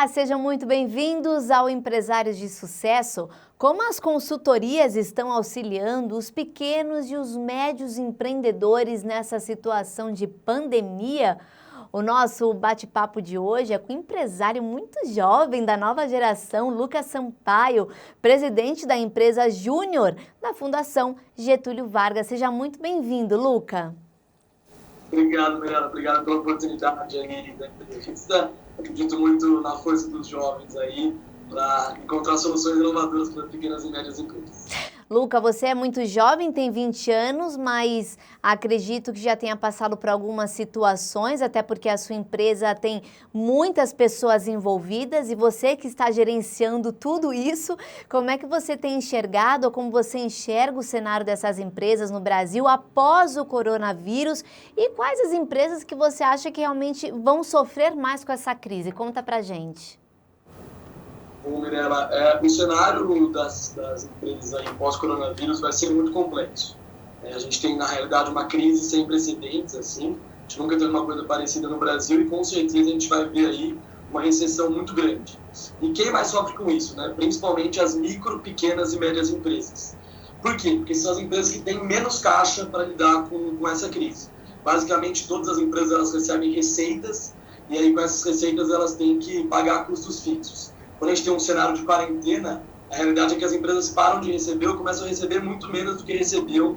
Olá, sejam muito bem-vindos ao Empresários de Sucesso. Como as consultorias estão auxiliando os pequenos e os médios empreendedores nessa situação de pandemia? O nosso bate-papo de hoje é com um empresário muito jovem da nova geração, Lucas Sampaio, presidente da empresa Júnior da Fundação Getúlio Vargas. Seja muito bem-vindo, Luca. Obrigado, Mirella. Obrigado pela oportunidade aí da entrevista. Acredito muito na força dos jovens aí para encontrar soluções inovadoras para pequenas e médias empresas. Luca, você é muito jovem, tem 20 anos, mas acredito que já tenha passado por algumas situações, até porque a sua empresa tem muitas pessoas envolvidas e você que está gerenciando tudo isso, como é que você tem enxergado ou como você enxerga o cenário dessas empresas no Brasil após o coronavírus e quais as empresas que você acha que realmente vão sofrer mais com essa crise? Conta pra gente. Bom, Mirella, o cenário das empresas aí pós-coronavírus vai ser muito complexo. A gente tem, na realidade, uma crise sem precedentes, assim. A gente nunca teve uma coisa parecida no Brasil e, com certeza, a gente vai ver aí uma recessão muito grande. E quem mais sofre com isso, né? Principalmente as micro, pequenas e médias empresas. Por quê? Porque são as empresas que têm menos caixa para lidar com essa crise. Basicamente, todas as empresas elas recebem receitas e aí, com essas receitas, elas têm que pagar custos fixos. Quando a gente tem um cenário de quarentena, a realidade é que as empresas param de receber ou começam a receber muito menos do que recebiam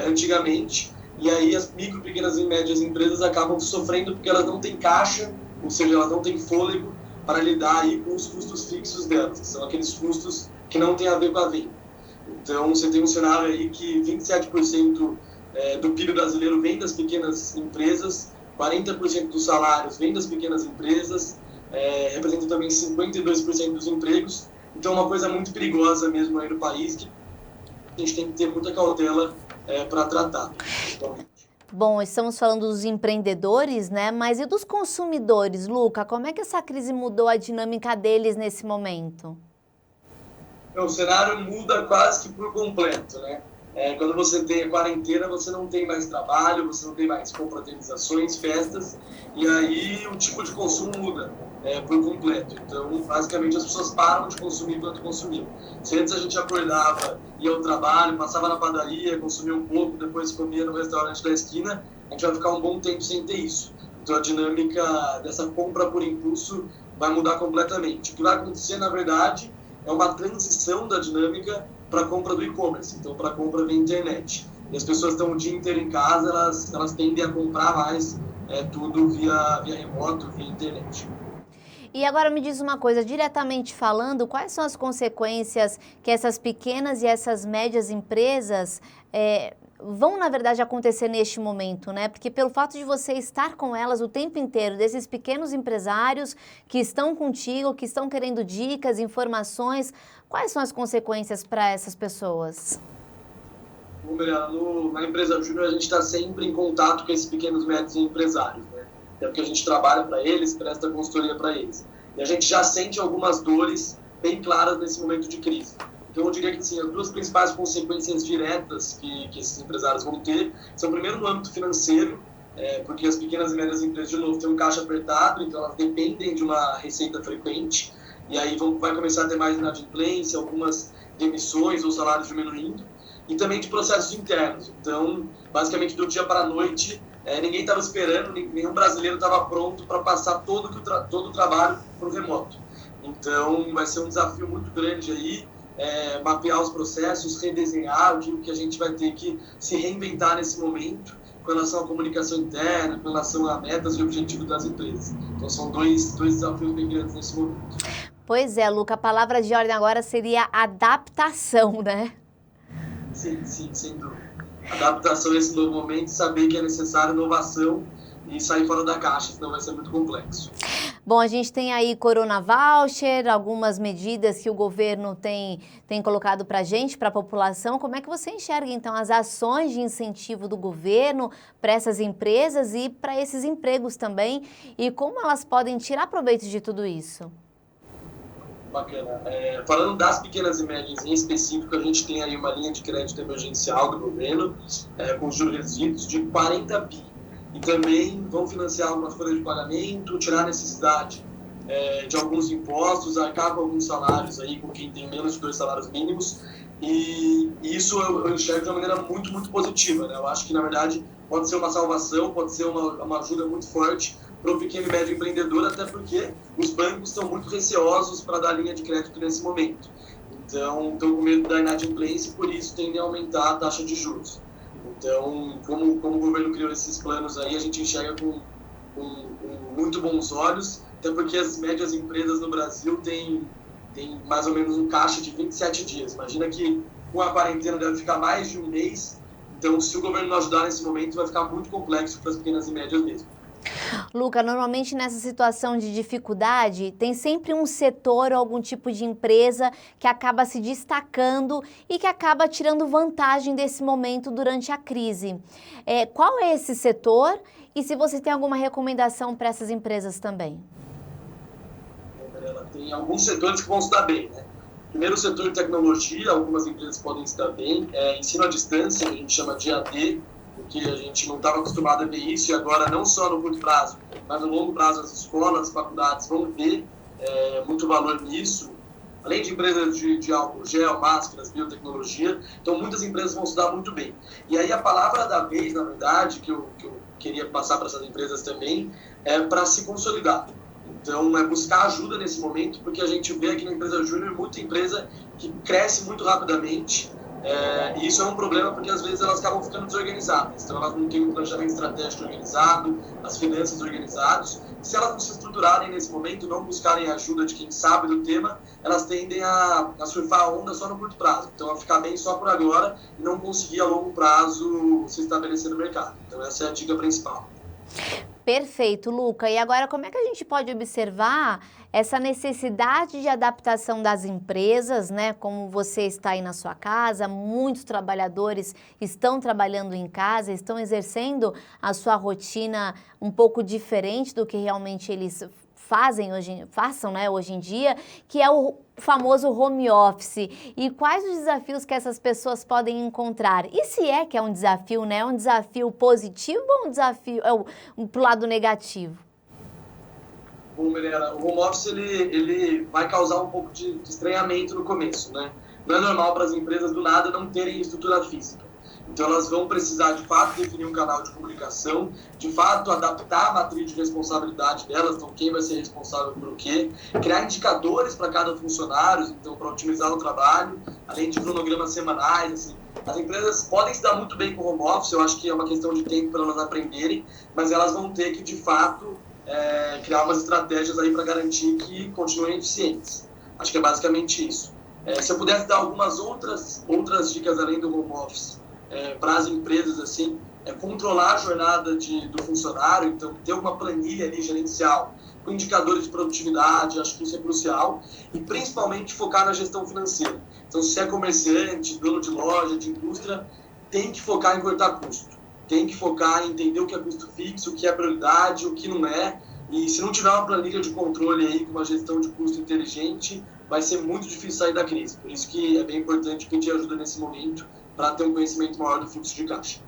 antigamente. E aí as micro, pequenas e médias empresas acabam sofrendo porque elas não têm caixa, ou seja, elas não têm fôlego para lidar aí com os custos fixos delas, que são aqueles custos que não têm a ver com a venda. Então você tem um cenário aí que 27% do PIB brasileiro vem das pequenas empresas, 40% dos salários vem das pequenas empresas, representa também 52% dos empregos. Então é uma coisa muito perigosa mesmo aí no país que a gente tem que ter muita cautela para tratar. Bom, estamos falando dos empreendedores, né? Mas e dos consumidores, Luca? Como é que essa crise mudou a dinâmica deles nesse momento? O cenário muda quase que por completo, né? Quando você tem a quarentena, você não tem mais trabalho, você não tem mais confraternizações, festas, e aí o tipo de consumo muda por completo. Então, basicamente, as pessoas param de consumir quanto consumiam. Se antes a gente acordava, ia ao trabalho, passava na padaria, consumia um pouco, depois comia no restaurante da esquina, a gente vai ficar um bom tempo sem ter isso. Então, a dinâmica dessa compra por impulso vai mudar completamente. O que vai acontecer, na verdade, é uma transição da dinâmica para a compra do e-commerce, então para a compra via internet. E as pessoas estão o dia inteiro em casa, elas tendem a comprar mais tudo via remoto, via internet. E agora me diz uma coisa, diretamente falando, quais são as consequências que essas pequenas e essas médias empresas vão, na verdade, acontecer neste momento, né? Porque pelo fato de você estar com elas o tempo inteiro, desses pequenos empresários que estão contigo, que estão querendo dicas, informações, quais são as consequências para essas pessoas? Bom, na empresa Júnior, a gente está sempre em contato com esses pequenos médios empresários, né? É porque a gente trabalha para eles, presta consultoria para eles. E a gente já sente algumas dores bem claras nesse momento de crise. Então, eu diria que assim, as duas principais consequências diretas que esses empresários vão ter são, primeiro, no âmbito financeiro, porque as pequenas e médias empresas, de novo, têm um caixa apertado, então elas dependem de uma receita frequente, e aí vai começar a ter mais inadimplência, algumas demissões ou salários diminuindo, e também de processos internos. Então, basicamente, do dia para a noite, ninguém estava esperando, nenhum brasileiro estava pronto para passar todo o trabalho para o remoto. Então, vai ser um desafio muito grande aí, mapear os processos, redesenhar. Eu digo que a gente vai ter que se reinventar nesse momento com relação à comunicação interna, com relação a metas e objetivos das empresas. Então, são dois desafios bem grandes nesse momento. Pois é, Luca, a palavra de ordem agora seria adaptação, né? Sim, sem dúvida. Adaptação a esse novo momento, saber que é necessário inovação e sair fora da caixa, senão vai ser muito complexo. Bom, a gente tem aí Corona Voucher, algumas medidas que o governo tem colocado para a gente, para a população. Como é que você enxerga, então, as ações de incentivo do governo para essas empresas e para esses empregos também? E como elas podem tirar proveito de tudo isso? Bacana. Falando das pequenas e médias em específico, a gente tem aí uma linha de crédito emergencial do governo, com juros reduzidos de 40 bi. E também vão financiar algumas folhas de pagamento, tirar a necessidade de alguns impostos, arcar com alguns salários aí, com quem tem menos de 2 salários mínimos, e isso eu enxergo de uma maneira muito, muito positiva, né? Eu acho que, na verdade, pode ser uma salvação, pode ser uma ajuda muito forte para o pequeno e médio empreendedor, até porque os bancos estão muito receosos para dar linha de crédito nesse momento. Então, estão com medo da inadimplência e, por isso, tendem a aumentar a taxa de juros. Então, como o governo criou esses planos aí, a gente enxerga com muito bons olhos, até porque as médias empresas no Brasil têm mais ou menos um caixa de 27 dias. Imagina que com a quarentena deve ficar mais de um mês, então se o governo não ajudar nesse momento vai ficar muito complexo para as pequenas e médias mesmo. Luca, normalmente nessa situação de dificuldade, tem sempre um setor ou algum tipo de empresa que acaba se destacando e que acaba tirando vantagem desse momento durante a crise. Qual é esse setor e se você tem alguma recomendação para essas empresas também? Tem alguns setores que vão se dar bem, né? Primeiro, o setor de tecnologia, algumas empresas podem se dar bem. Ensino à distância, que a gente chama de EAD, porque a gente não estava acostumado a ver isso, e agora não só no curto prazo, mas no longo prazo as escolas, as faculdades vão ver muito valor nisso, além de empresas de álcool gel, máscaras, biotecnologia, então muitas empresas vão se dar muito bem. E aí a palavra da vez, na verdade, que eu queria passar para essas empresas também, é para se consolidar. Então, é buscar ajuda nesse momento, porque a gente vê aqui na empresa júnior muita empresa que cresce muito rapidamente, e isso é um problema porque às vezes elas acabam ficando desorganizadas. Então, elas não têm um planejamento estratégico organizado, as finanças organizadas. Se elas não se estruturarem nesse momento, não buscarem a ajuda de quem sabe do tema, elas tendem a surfar a onda só no curto prazo. Então, a ficar bem só por agora e não conseguir a longo prazo se estabelecer no mercado. Então, essa é a dica principal. Perfeito, Luca. E agora, como é que a gente pode observar essa necessidade de adaptação das empresas, né? Como você está aí na sua casa, muitos trabalhadores estão trabalhando em casa, estão exercendo a sua rotina um pouco diferente do que realmente eles façam hoje em dia, que é o famoso home office. E quais os desafios que essas pessoas podem encontrar? E se é que é um desafio, né? É um desafio positivo ou um desafio pro lado negativo? Bom, Mirella, o home office ele vai causar um pouco de estranhamento no começo, né? Não é normal para as empresas do nada não terem estrutura física. Então, elas vão precisar, de fato, definir um canal de comunicação, de fato, adaptar a matriz de responsabilidade delas, então, quem vai ser responsável por o quê, criar indicadores para cada funcionário, então, para otimizar o trabalho, além de cronogramas semanais, assim. As empresas podem se dar muito bem com o home office, eu acho que é uma questão de tempo para elas aprenderem, mas elas vão ter que, de fato, criar umas estratégias aí para garantir que continuem eficientes. Acho que é basicamente isso. Se eu pudesse dar algumas outras dicas além do home office, para as empresas, assim, controlar a jornada do funcionário, então ter uma planilha ali gerencial com indicadores de produtividade, acho que isso é crucial, e principalmente focar na gestão financeira. Então, se é comerciante, dono de loja, de indústria, tem que focar em cortar custo, tem que focar em entender o que é custo fixo, o que é prioridade, o que não é, e se não tiver uma planilha de controle aí, com uma gestão de custo inteligente, vai ser muito difícil sair da crise. Por isso que é bem importante pedir ajuda nesse momento, para ter um conhecimento maior do fluxo de caixa.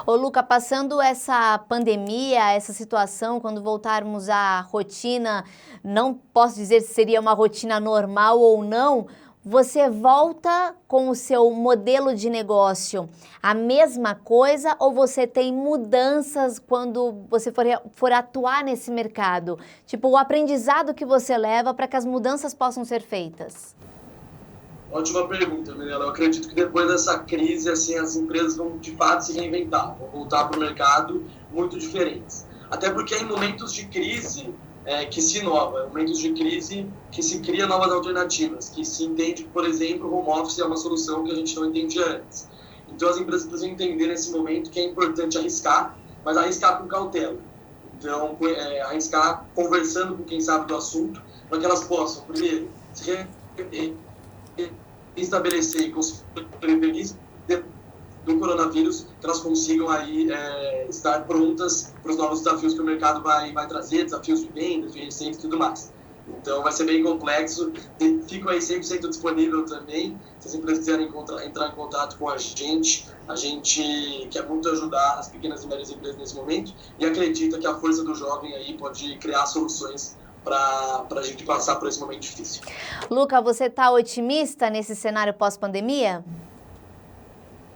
Ô Luca, passando essa pandemia, essa situação, quando voltarmos à rotina, não posso dizer se seria uma rotina normal ou não, você volta com o seu modelo de negócio a mesma coisa ou você tem mudanças quando você for atuar nesse mercado? Tipo, o aprendizado que você leva para que as mudanças possam ser feitas? Ótima pergunta, Mirella. Eu acredito que depois dessa crise, assim, as empresas vão de fato se reinventar, vão voltar para o mercado muito diferentes. Até porque é em momentos de crise que se inova, em momentos de crise que se cria novas alternativas, que se entende que, por exemplo, o home office é uma solução que a gente não entendia antes. Então as empresas precisam entender nesse momento que é importante arriscar, mas arriscar com cautela. Então, arriscar conversando com quem sabe do assunto, para que elas possam, primeiro, se estabelecer e conseguir prevenir do coronavírus, que elas consigam aí estar prontas para os novos desafios que o mercado vai trazer, desafios de vendas, de receita e tudo mais. Então vai ser bem complexo, fico aí 100% disponível também, se as empresas quiserem entrar em contato com a gente quer muito ajudar as pequenas e médias empresas nesse momento e acredita que a força do jovem aí pode criar soluções para a gente passar por esse momento difícil. Luca, você está otimista nesse cenário pós-pandemia?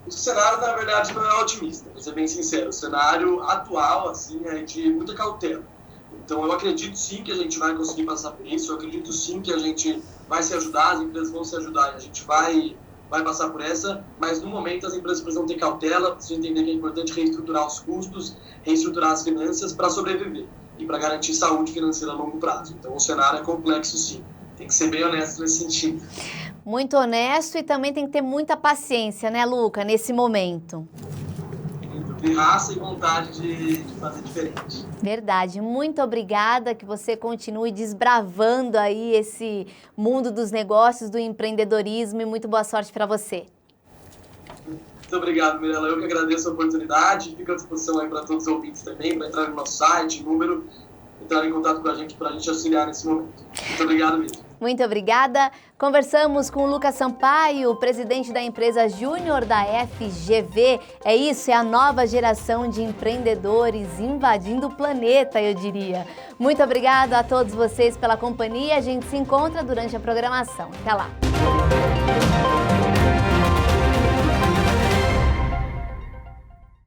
O cenário, na verdade, não é otimista, para ser bem sincero. O cenário atual, assim, é de muita cautela. Então, eu acredito sim que a gente vai conseguir passar por isso, eu acredito sim que a gente vai se ajudar, as empresas vão se ajudar e a gente vai passar por essa, mas no momento as empresas precisam ter cautela, precisam entender que é importante reestruturar os custos, reestruturar as finanças para sobreviver e para garantir saúde financeira a longo prazo. Então, o cenário é complexo sim, tem que ser bem honesto nesse sentido. Muito honesto e também tem que ter muita paciência, né, Luca, nesse momento. Ter raça e vontade de fazer diferente. Verdade, muito obrigada, que você continue desbravando aí esse mundo dos negócios, do empreendedorismo e muito boa sorte para você. Muito obrigado, Mirela, eu que agradeço a oportunidade, fico à disposição aí para todos os ouvintes também, para entrar no nosso site, número, entrar em contato com a gente para a gente auxiliar nesse momento. Muito obrigado mesmo. Muito obrigada. Conversamos com o Lucas Sampaio, presidente da empresa Júnior da FGV. É isso, é a nova geração de empreendedores invadindo o planeta, eu diria. Muito obrigada a todos vocês pela companhia. A gente se encontra durante a programação. Até lá.